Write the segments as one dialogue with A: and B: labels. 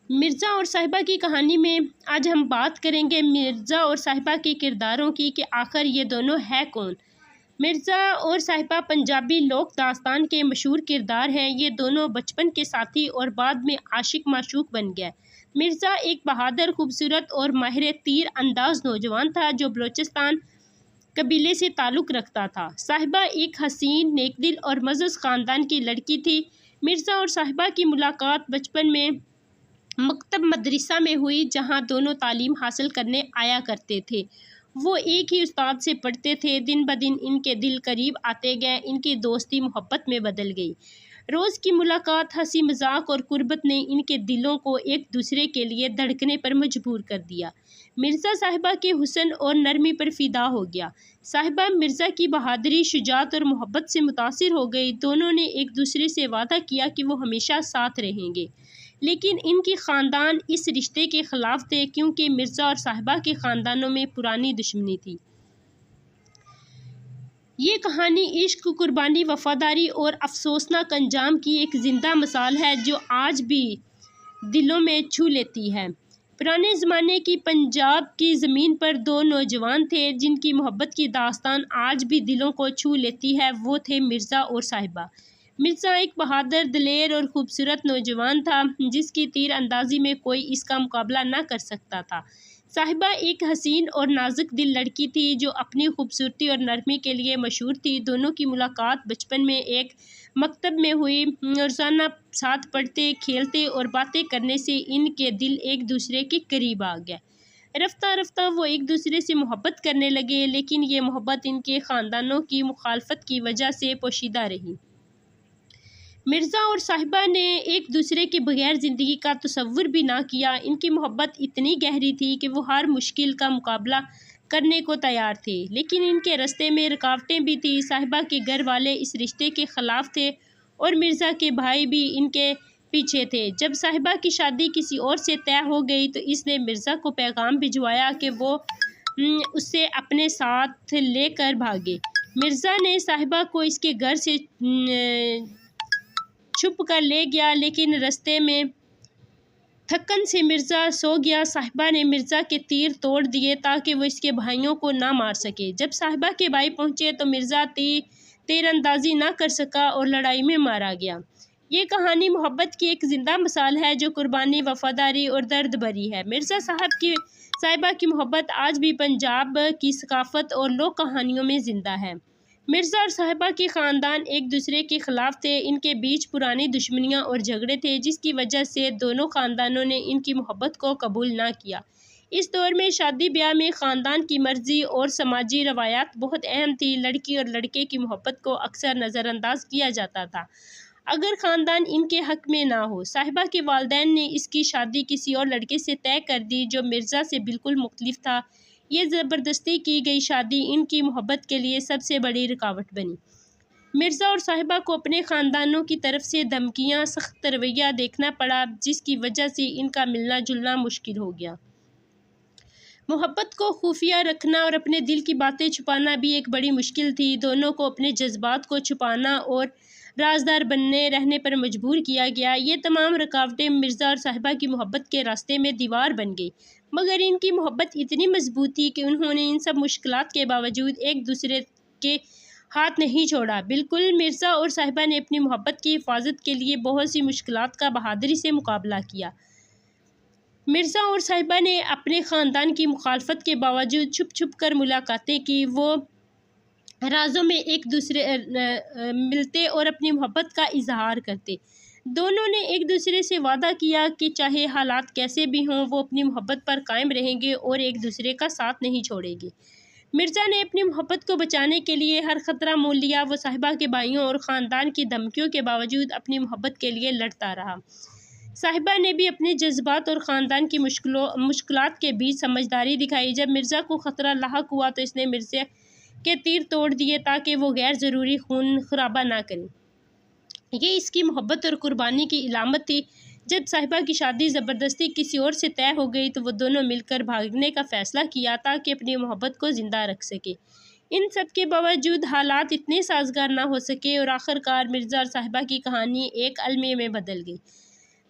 A: مرزا اور صاحبہ کی کہانی میں آج ہم بات کریں گے مرزا اور صاحبہ کے کرداروں کی کہ آخر یہ دونوں ہے کون۔ مرزا اور صاحبہ پنجابی لوک داستان کے مشہور کردار ہیں۔ یہ دونوں بچپن کے ساتھی اور بعد میں عاشق معشوق بن گئے۔ مرزا ایک بہادر، خوبصورت اور ماہر تیر انداز نوجوان تھا جو بلوچستان قبیلے سے تعلق رکھتا تھا۔ صاحبہ ایک حسین، نیک دل اور معزز خاندان کی لڑکی تھی۔ مرزا اور صاحبہ کی ملاقات بچپن میں مکتب مدرسہ میں ہوئی، جہاں دونوں تعلیم حاصل کرنے آیا کرتے تھے۔ وہ ایک ہی استاد سے پڑھتے تھے۔ دن بدن ان کے دل قریب آتے گئے، ان کی دوستی محبت میں بدل گئی۔ روز کی ملاقات، ہنسی مذاق اور قربت نے ان کے دلوں کو ایک دوسرے کے لیے دھڑکنے پر مجبور کر دیا۔ مرزا صاحبہ کے حسن اور نرمی پر فدا ہو گیا۔ صاحبہ مرزا کی بہادری، شجاعت اور محبت سے متاثر ہو گئی۔ دونوں نے ایک دوسرے سے وعدہ کیا کہ وہ ہمیشہ ساتھ رہیں گے، لیکن ان کی خاندان اس رشتے کے خلاف تھے کیونکہ مرزا اور صاحبہ کے خاندانوں میں پرانی دشمنی تھی۔ یہ کہانی عشق، قربانی، وفاداری اور افسوسناک انجام کی ایک زندہ مثال ہے جو آج بھی دلوں میں چھو لیتی ہے۔ پرانے زمانے کی پنجاب کی زمین پر دو نوجوان تھے جن کی محبت کی داستان آج بھی دلوں کو چھو لیتی ہے۔ وہ تھے مرزا اور صاحبہ۔ مرزا ایک بہادر، دلیر اور خوبصورت نوجوان تھا جس کی تیر اندازی میں کوئی اس کا مقابلہ نہ کر سکتا تھا۔ صاحبہ ایک حسین اور نازک دل لڑکی تھی جو اپنی خوبصورتی اور نرمی کے لیے مشہور تھی۔ دونوں کی ملاقات بچپن میں ایک مکتب میں ہوئی۔ روزانہ ساتھ پڑھتے، کھیلتے اور باتیں کرنے سے ان کے دل ایک دوسرے کے قریب آ گئے۔ رفتہ رفتہ وہ ایک دوسرے سے محبت کرنے لگے، لیکن یہ محبت ان کے خاندانوں کی مخالفت کی وجہ سے پوشیدہ رہی۔ مرزا اور صاحبہ نے ایک دوسرے کے بغیر زندگی کا تصور بھی نہ کیا۔ ان کی محبت اتنی گہری تھی کہ وہ ہر مشکل کا مقابلہ کرنے کو تیار تھے، لیکن ان کے راستے میں رکاوٹیں بھی تھیں۔ صاحبہ کے گھر والے اس رشتے کے خلاف تھے اور مرزا کے بھائی بھی ان کے پیچھے تھے۔ جب صاحبہ کی شادی کسی اور سے طے ہو گئی تو اس نے مرزا کو پیغام بھجوایا کہ وہ اسے اپنے ساتھ لے کر بھاگے۔ مرزا نے صاحبہ کو اس کے گھر سے چھپ کر لے گیا، لیکن راستے میں تھکن سے مرزا سو گیا۔ صاحبہ نے مرزا کے تیر توڑ دیے تاکہ وہ اس کے بھائیوں کو نہ مار سکے۔ جب صاحبہ کے بھائی پہنچے تو مرزا تیر اندازی نہ کر سکا اور لڑائی میں مارا گیا۔ یہ کہانی محبت کی ایک زندہ مثال ہے جو قربانی، وفاداری اور درد بھری ہے۔ مرزا صاحبہ کی محبت آج بھی پنجاب کی ثقافت اور لوک کہانیوں میں زندہ ہے۔ مرزا اور صاحبہ کے خاندان ایک دوسرے کے خلاف تھے۔ ان کے بیچ پرانی دشمنیاں اور جھگڑے تھے جس کی وجہ سے دونوں خاندانوں نے ان کی محبت کو قبول نہ کیا۔ اس دور میں شادی بیاہ میں خاندان کی مرضی اور سماجی روایات بہت اہم تھی۔ لڑکی اور لڑکے کی محبت کو اکثر نظر انداز کیا جاتا تھا اگر خاندان ان کے حق میں نہ ہو۔ صاحبہ کے والدین نے اس کی شادی کسی اور لڑکے سے طے کر دی جو مرزا سے بالکل مختلف تھا۔ یہ زبردستی کی گئی شادی ان کی محبت کے لیے سب سے بڑی رکاوٹ بنی۔ مرزا اور صاحبہ کو اپنے خاندانوں کی طرف سے دھمکیاں، سخت رویہ دیکھنا پڑا جس کی وجہ سے ان کا ملنا جلنا مشکل ہو گیا۔ محبت کو خفیہ رکھنا اور اپنے دل کی باتیں چھپانا بھی ایک بڑی مشکل تھی۔ دونوں کو اپنے جذبات کو چھپانا اور رازدار بنے رہنے پر مجبور کیا گیا۔ یہ تمام رکاوٹیں مرزا اور صاحبہ کی محبت کے راستے میں دیوار بن گئی، مگر ان کی محبت اتنی مضبوط تھی کہ انہوں نے ان سب مشکلات کے باوجود ایک دوسرے کے ہاتھ نہیں چھوڑا۔ بالکل، مرزا اور صاحبہ نے اپنی محبت کی حفاظت کے لیے بہت سی مشکلات کا بہادری سے مقابلہ کیا۔ مرزا اور صاحبہ نے اپنے خاندان کی مخالفت کے باوجود چھپ چھپ کر ملاقاتیں کی۔ وہ رازوں میں ایک دوسرے ملتے اور اپنی محبت کا اظہار کرتے۔ دونوں نے ایک دوسرے سے وعدہ کیا کہ چاہے حالات کیسے بھی ہوں وہ اپنی محبت پر قائم رہیں گے اور ایک دوسرے کا ساتھ نہیں چھوڑیں گے۔ مرزا نے اپنی محبت کو بچانے کے لیے ہر خطرہ مول لیا۔ وہ صاحبہ کے بھائیوں اور خاندان کی دھمکیوں کے باوجود اپنی محبت کے لیے لڑتا رہا۔ صاحبہ نے بھی اپنے جذبات اور خاندان کی مشکلات کے بیچ سمجھداری دکھائی۔ جب مرزا کو خطرہ لاحق ہوا تو اس نے مرزا کے تیر توڑ دیے تاکہ وہ غیر ضروری خون خرابہ نہ کرے۔ یہ اس کی محبت اور قربانی کی علامت تھی۔ جب صاحبہ کی شادی زبردستی کسی اور سے طے ہو گئی تو وہ دونوں مل کر بھاگنے کا فیصلہ کیا تاکہ اپنی محبت کو زندہ رکھ سکے۔ ان سب کے باوجود حالات اتنے سازگار نہ ہو سکے اور آخر کار مرزا اور صاحبہ کی کہانی ایک المیہ میں بدل گئی۔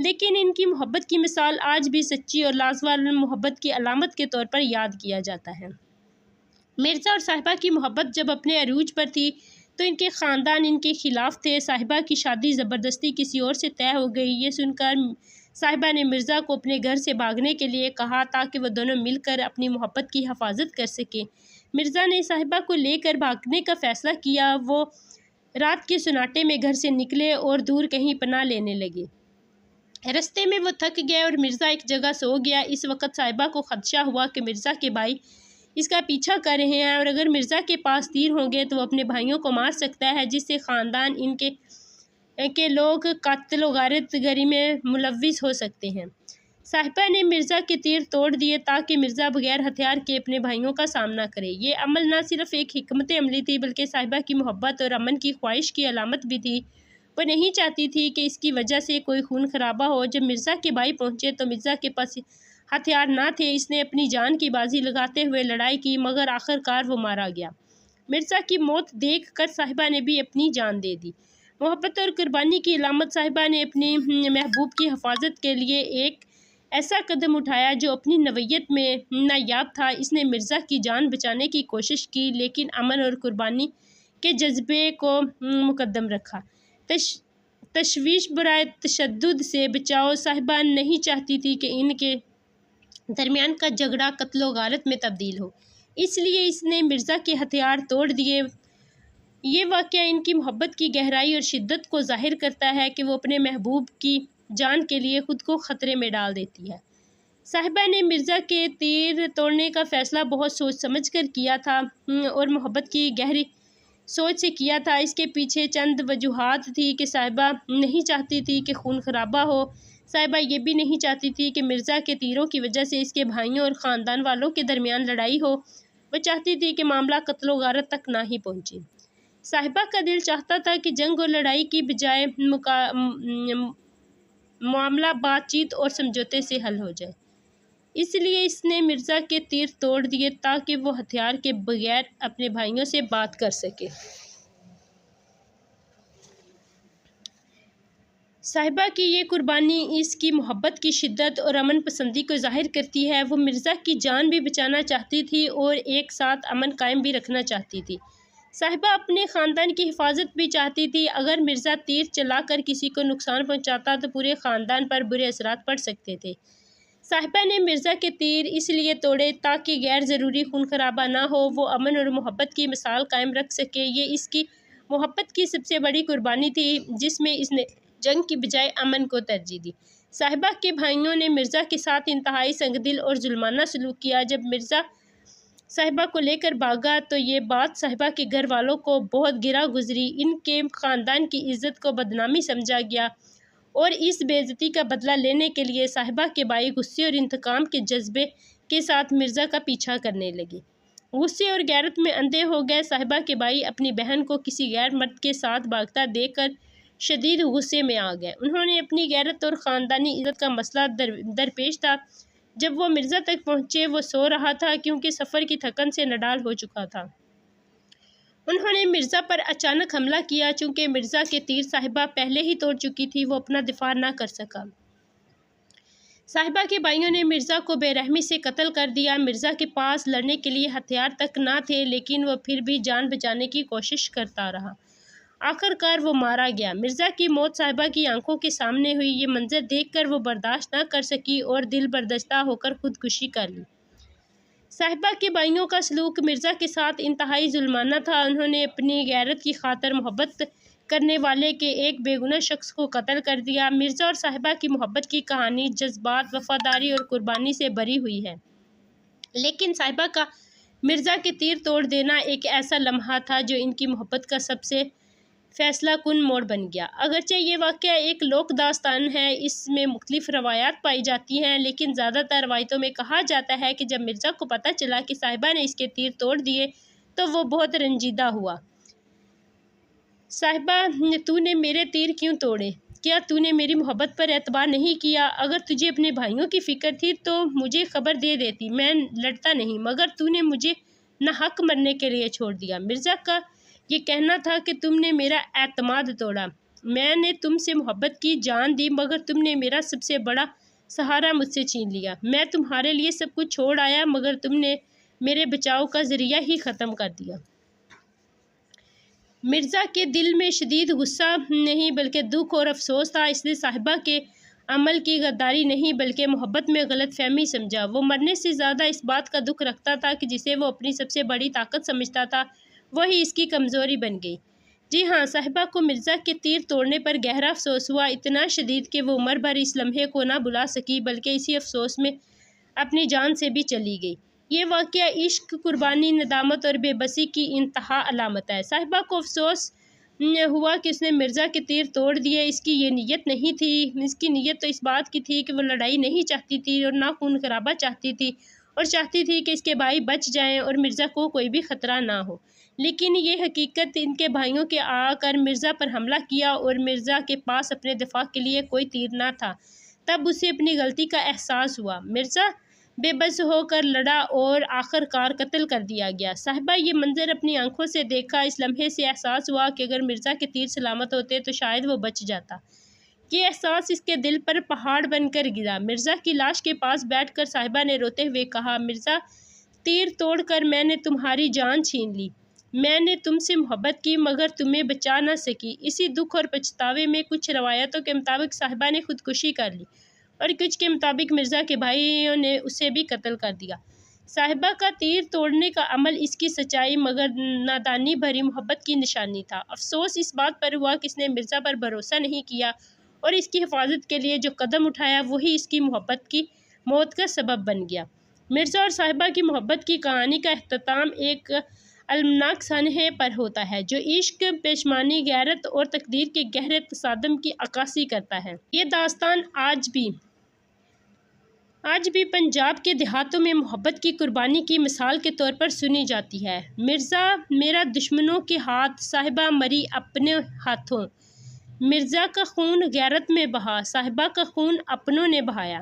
A: لیکن ان کی محبت کی مثال آج بھی سچی اور لازوال محبت کی علامت کے طور پر یاد کیا جاتا ہے۔ مرزا اور صاحبہ کی محبت جب اپنے عروج پر تھی تو ان کے خاندان ان کے خلاف تھے۔ صاحبہ کی شادی زبردستی کسی اور سے طے ہو گئی۔ یہ سن کر صاحبہ نے مرزا کو اپنے گھر سے بھاگنے کے لیے کہا تاکہ وہ دونوں مل کر اپنی محبت کی حفاظت کر سکیں۔ مرزا نے صاحبہ کو لے کر بھاگنے کا فیصلہ کیا۔ وہ رات کے سناٹے میں گھر سے نکلے اور دور کہیں پناہ لینے لگے۔ رستے میں وہ تھک گئے اور مرزا ایک جگہ سو گیا۔ اس وقت صاحبہ کو خدشہ ہوا کہ مرزا کے بھائی اس کا پیچھا کر رہے ہیں اور اگر مرزا کے پاس تیر ہوں گے تو وہ اپنے بھائیوں کو مار سکتا ہے، جس سے خاندان ان کے لوگ قتل و غارت گری میں ملوث ہو سکتے ہیں۔ صاحبہ نے مرزا کے تیر توڑ دیے تاکہ مرزا بغیر ہتھیار کے اپنے بھائیوں کا سامنا کرے۔ یہ عمل نہ صرف ایک حکمت عملی تھی بلکہ صاحبہ کی محبت اور امن کی خواہش کی علامت بھی تھی۔ وہ نہیں چاہتی تھی کہ اس کی وجہ سے کوئی خون خرابہ ہو۔ جب مرزا کے بھائی پہنچے تو مرزا کے پاس ہتھیار نہ تھے۔ اس نے اپنی جان کی بازی لگاتے ہوئے لڑائی کی مگر آخر کار وہ مارا گیا۔ مرزا کی موت دیکھ کر صاحبہ نے بھی اپنی جان دے دی۔ محبت اور قربانی کی علامت صاحبہ نے اپنی محبوب کی حفاظت کے لیے ایک ایسا قدم اٹھایا جو اپنی نوعیت میں نایاب تھا۔ اس نے مرزا کی جان بچانے کی کوشش کی لیکن امن اور قربانی کے جذبے کو مقدم رکھا۔ تشویش برائے تشدد سے بچاؤ۔ صاحبہ نہیں چاہتی تھی کہ ان کے درمیان کا جھگڑا قتل و غارت میں تبدیل ہو، اس لیے اس نے مرزا کے ہتھیار توڑ دیے۔ یہ واقعہ ان کی محبت کی گہرائی اور شدت کو ظاہر کرتا ہے کہ وہ اپنے محبوب کی جان کے لیے خود کو خطرے میں ڈال دیتی ہے۔ صاحبہ نے مرزا کے تیر توڑنے کا فیصلہ بہت سوچ سمجھ کر کیا تھا اور محبت کی گہری سوچ سے کیا تھا۔ اس کے پیچھے چند وجوہات تھی کہ صاحبہ نہیں چاہتی تھی کہ خون خرابہ ہو۔ صاحبہ یہ بھی نہیں چاہتی تھی کہ مرزا کے تیروں کی وجہ سے اس کے بھائیوں اور خاندان والوں کے درمیان لڑائی ہو۔ وہ چاہتی تھی کہ معاملہ قتل و غارت تک نہ ہی پہنچے۔ صاحبہ کا دل چاہتا تھا کہ جنگ اور لڑائی کی بجائے معاملہ بات چیت اور سمجھوتے سے حل ہو جائے۔ اس لیے اس نے مرزا کے تیر توڑ دیے تاکہ وہ ہتھیار کے بغیر اپنے بھائیوں سے بات کر سکے۔ صاحبہ کی یہ قربانی اس کی محبت کی شدت اور امن پسندی کو ظاہر کرتی ہے۔ وہ مرزا کی جان بھی بچانا چاہتی تھی اور ایک ساتھ امن قائم بھی رکھنا چاہتی تھی۔ صاحبہ اپنے خاندان کی حفاظت بھی چاہتی تھی۔ اگر مرزا تیر چلا کر کسی کو نقصان پہنچاتا تو پورے خاندان پر برے اثرات پڑ سکتے تھے۔ صاحبہ نے مرزا کے تیر اس لیے توڑے تاکہ غیر ضروری خون خرابہ نہ ہو، وہ امن اور محبت کی مثال قائم رکھ سکے۔ یہ اس کی محبت کی سب سے بڑی قربانی تھی جس میں اس نے جنگ کی بجائے امن کو ترجیح دی۔ صاحبہ کے بھائیوں نے مرزا کے ساتھ انتہائی سنگدل اور ظلمانہ سلوک کیا۔ جب مرزا صاحبہ کو لے کر بھاگا تو یہ بات صاحبہ کے گھر والوں کو بہت گراں گزری۔ ان کے خاندان کی عزت کو بدنامی سمجھا گیا اور اس بے عزتی کا بدلہ لینے کے لیے صاحبہ کے بھائی غصے اور انتقام کے جذبے کے ساتھ مرزا کا پیچھا کرنے لگے۔ غصے اور غیرت میں اندھے ہو گئے۔ صاحبہ کے بھائی اپنی بہن کو کسی غیر مرد کے ساتھ بھاگتا دیکھ کر شدید غصے میں آ گئے۔ انہوں نے اپنی غیرت اور خاندانی عزت کا مسئلہ درپیش تھا۔ جب وہ مرزا تک پہنچے وہ سو رہا تھا کیونکہ سفر کی تھکن سے نڈال ہو چکا تھا۔ انہوں نے مرزا پر اچانک حملہ کیا۔ چونکہ مرزا کے تیر صاحبہ پہلے ہی توڑ چکی تھی وہ اپنا دفاع نہ کر سکا۔ صاحبہ کے بھائیوں نے مرزا کو بے رحمی سے قتل کر دیا۔ مرزا کے پاس لڑنے کے لیے ہتھیار تک نہ تھے لیکن وہ پھر بھی جان بچانے کی کوشش کرتا رہا۔ آخر کار وہ مارا گیا۔ مرزا کی موت صاحبہ کی آنکھوں کے سامنے ہوئی۔ یہ منظر دیکھ کر وہ برداشت نہ کر سکی اور دل برداشتہ ہو کر خودکشی کر لی۔ صاحبہ کے بھائیوں کا سلوک مرزا کے ساتھ انتہائی ظلمانہ تھا۔ انہوں نے اپنی غیرت کی خاطر محبت کرنے والے کے ایک بے گناہ شخص کو قتل کر دیا۔ مرزا اور صاحبہ کی محبت کی کہانی جذبات، وفاداری اور قربانی سے بھری ہوئی ہے، لیکن صاحبہ کا مرزا کے تیر توڑ دینا ایک ایسا لمحہ تھا جو ان کی محبت کا سب سے فیصلہ کن موڑ بن گیا۔ اگرچہ یہ واقعہ ایک لوک داستان ہے، اس میں مختلف روایات پائی جاتی ہیں، لیکن زیادہ تر روایتوں میں کہا جاتا ہے کہ جب مرزا کو پتہ چلا کہ صاحبہ نے اس کے تیر توڑ دیے تو وہ بہت رنجیدہ ہوا۔ صاحبہ، تو نے میرے تیر کیوں توڑے؟ کیا تو نے میری محبت پر اعتبار نہیں کیا؟ اگر تجھے اپنے بھائیوں کی فکر تھی تو مجھے خبر دے دیتی، میں لڑتا نہیں، مگر تو نے مجھے ناحق مرنے کے لیے چھوڑ دیا۔ مرزا کا یہ کہنا تھا کہ تم نے میرا اعتماد توڑا۔ میں نے تم سے محبت کی جان دی مگر تم نے میرا سب سے بڑا سہارا مجھ سے چھین لیا۔ میں تمہارے لیے سب کچھ چھوڑ آیا مگر تم نے میرے بچاؤ کا ذریعہ ہی ختم کر دیا۔ مرزا کے دل میں شدید غصہ نہیں بلکہ دکھ اور افسوس تھا۔ اس نے صاحبہ کے عمل کی غداری نہیں بلکہ محبت میں غلط فہمی سمجھا۔ وہ مرنے سے زیادہ اس بات کا دکھ رکھتا تھا کہ جسے وہ اپنی سب سے بڑی طاقت سمجھتا تھا وہی اس کی کمزوری بن گئی۔ جی ہاں، صاحبہ کو مرزا کے تیر توڑنے پر گہرا افسوس ہوا، اتنا شدید کہ وہ عمر بھر اس لمحے کو نہ بھلا سکی بلکہ اسی افسوس میں اپنی جان سے بھی چلی گئی۔ یہ واقعہ عشق، قربانی، ندامت اور بے بسی کی انتہا علامت ہے۔ صاحبہ کو افسوس ہوا کہ اس نے مرزا کے تیر توڑ دیے۔ اس کی یہ نیت نہیں تھی، اس کی نیت تو اس بات کی تھی کہ وہ لڑائی نہیں چاہتی تھی اور نہ خون خرابہ چاہتی تھی اور چاہتی تھی کہ اس کے بھائی بچ جائیں اور مرزا کو کوئی بھی خطرہ نہ ہو۔ لیکن یہ حقیقت ان کے بھائیوں کے آ کر مرزا پر حملہ کیا اور مرزا کے پاس اپنے دفاع کے لیے کوئی تیر نہ تھا۔ تب اسے اپنی غلطی کا احساس ہوا۔ مرزا بے بس ہو کر لڑا اور آخر کار قتل کر دیا گیا۔ صاحبہ یہ منظر اپنی آنکھوں سے دیکھا۔ اس لمحے سے احساس ہوا کہ اگر مرزا کے تیر سلامت ہوتے تو شاید وہ بچ جاتا۔ یہ احساس اس کے دل پر پہاڑ بن کر گرا۔ مرزا کی لاش کے پاس بیٹھ کر صاحبہ نے روتے ہوئے کہا، مرزا، تیر توڑ کر میں نے تمہاری جان چھین لی۔ میں نے تم سے محبت کی مگر تمہیں بچا نہ سکی۔ اسی دکھ اور پچھتاوے میں کچھ روایتوں کے مطابق صاحبہ نے خودکشی کر لی اور کچھ کے مطابق مرزا کے بھائیوں نے اسے بھی قتل کر دیا۔ صاحبہ کا تیر توڑنے کا عمل اس کی سچائی مگر نادانی بھری محبت کی نشانی تھا۔ افسوس اس بات پر ہوا کہ اس نے مرزا پر بھروسہ نہیں کیا اور اس کی حفاظت کے لیے جو قدم اٹھایا وہی اس کی محبت کی موت کا سبب بن گیا۔ مرزا اور صاحبہ کی محبت کی کہانی کا اختتام ایک المناک سانحے پر ہوتا ہے جو عشق، پشیمانی، غیرت اور تقدیر کے گہرے تصادم کی عکاسی کرتا ہے۔ یہ داستان آج بھی پنجاب کے دیہاتوں میں محبت کی قربانی کی مثال کے طور پر سنی جاتی ہے۔ مرزا میرا دشمنوں کے ہاتھ، صاحبہ مری اپنے ہاتھوں۔ مرزا کا خون غیرت میں بہا، صاحبہ کا خون اپنوں نے بہایا۔